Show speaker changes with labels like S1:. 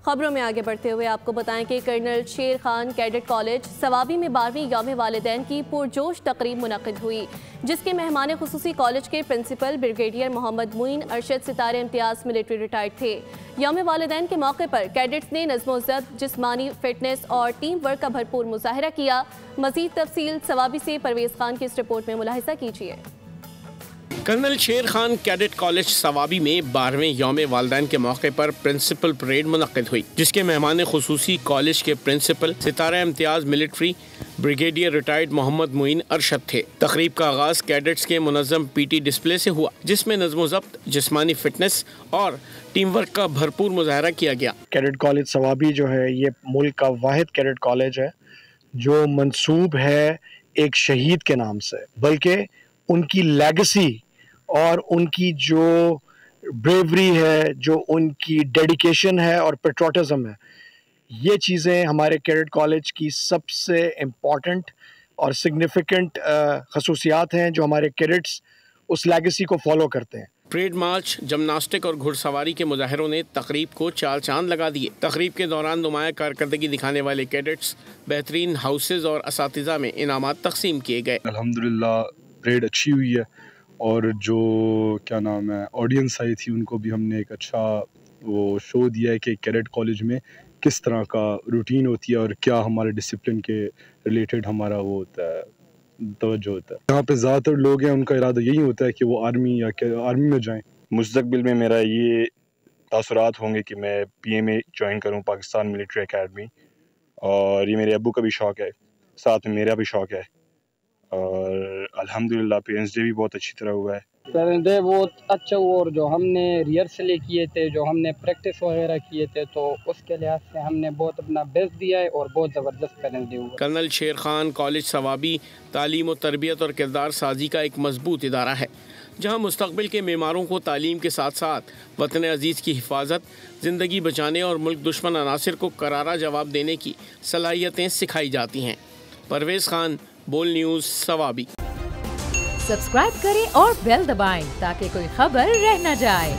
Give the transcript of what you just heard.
S1: خبروں میں آگے بڑھتے ہوئے آپ کو بتائیں کہ colonel Sher Khan cadet college ثوابی میں 12ویں یوم والدین کی پرجوش تقریب منعقد ہوئی، جس کے مہمان خصوصی کالج کے پرنسپل بریگیڈیئر محمد معین ارشد ستارے امتیاز ملٹری ریٹائرڈ تھے۔ یوم والدین کے موقع پر کیڈٹس نے نظم و ضبط، جسمانی فٹنس اور ٹیم ورک کا بھرپور مظاہرہ کیا۔ مزید تفصیل ثوابی سے پرویز خان کی اس رپورٹ میں ملاحظہ کیجیے۔
S2: Colonel Sher Khan cadet college ثوابی میں 12ویں یوم والدین کے موقع پر پرنسپل پریڈ منعقد ہوئی، جس کے مہمان خصوصی کالج کے پرنسپل ستارہ امتیاز ملٹری بریگیڈیئر ریٹائرڈ محمد معین ارشد تھے۔ تقریب کا آغاز کیڈٹس کے منظم پی ٹی ڈسپلے سے ہوا، جس میں نظم و ضبط، جسمانی فٹنس اور ٹیم ورک کا بھرپور مظاہرہ کیا گیا۔
S3: کیڈٹ کالج ثوابی جو ہے یہ ملک کا واحد کیڈٹ کالج ہے جو منسوب ہے ایک شہید کے نام سے، بلکہ ان کی لیگسی اور ان کی جو بریوری ہے، جو ان کی ڈیڈیکیشن ہے اور پیٹریوٹزم ہے، یہ چیزیں ہمارے کیڈٹ کالج کی سب سے امپورٹنٹ اور سگنیفیکنٹ خصوصیات ہیں جو ہمارے کیڈٹس اس لیگسی کو فالو کرتے ہیں۔
S2: پریڈ مارچ، جمناسٹک اور گھڑ سواری کے مظاہروں نے تقریب کو چار چاند لگا دیے۔ تقریب کے دوران نمایاں کارکردگی دکھانے والے کیڈٹس بہترین ہاؤسز اور اساتذہ میں انعامات تقسیم کیے گئے۔
S4: الحمدللہ پریڈ اچھی ہوئی ہے، اور جو کیا نام ہے آڈینس آئی تھی ان کو بھی ہم نے ایک اچھا وہ شو دیا ہے کہ کیڈٹ کالج میں کس طرح کا روٹین ہوتی ہے اور کیا ہمارے ڈسپلن کے ریلیٹڈ ہمارا وہ ہوتا ہے، توجہ ہوتا ہے۔ یہاں پہ زیادہ تر لوگ ہیں ان کا ارادہ یہی ہوتا ہے کہ وہ آرمی میں جائیں۔
S5: مستقبل میں میرا یہ تاثرات ہوں گے کہ میں پی ایم اے جوائن کروں، پاکستان ملٹری اکیڈمی، اور یہ میرے ابو کا بھی شوق ہے، ساتھ میں میرا بھی شوق ہے، اور الحمدللہ پیرنٹس ڈے بھی بہت اچھی طرح ہوا ہے۔
S6: پیرنٹس ڈے بہت اچھا ہوا، اور جو ہم نے ریہرسلیں کیے تھے، جو ہم نے پریکٹس وغیرہ کیے تھے، تو اس کے لحاظ سے ہم نے بہت اپنا بیسٹ دیا ہے اور بہت زبردست پیرنٹس ڈے ہوا۔
S2: کرنل شیر خان کالج ثوابی تعلیم و تربیت اور کردار سازی کا ایک مضبوط ادارہ ہے، جہاں مستقبل کے معماروں کو تعلیم کے ساتھ ساتھ وطن عزیز کی حفاظت، زندگی بچانے اور ملک دشمن عناصر کو کرارا جواب دینے کی صلاحیتیں سکھائی جاتی ہیں۔ پرویز خان، بول نیوز، ثوابی۔
S7: سبسکرائب کریں اور بیل دبائیں تاکہ کوئی خبر رہ نہ جائے۔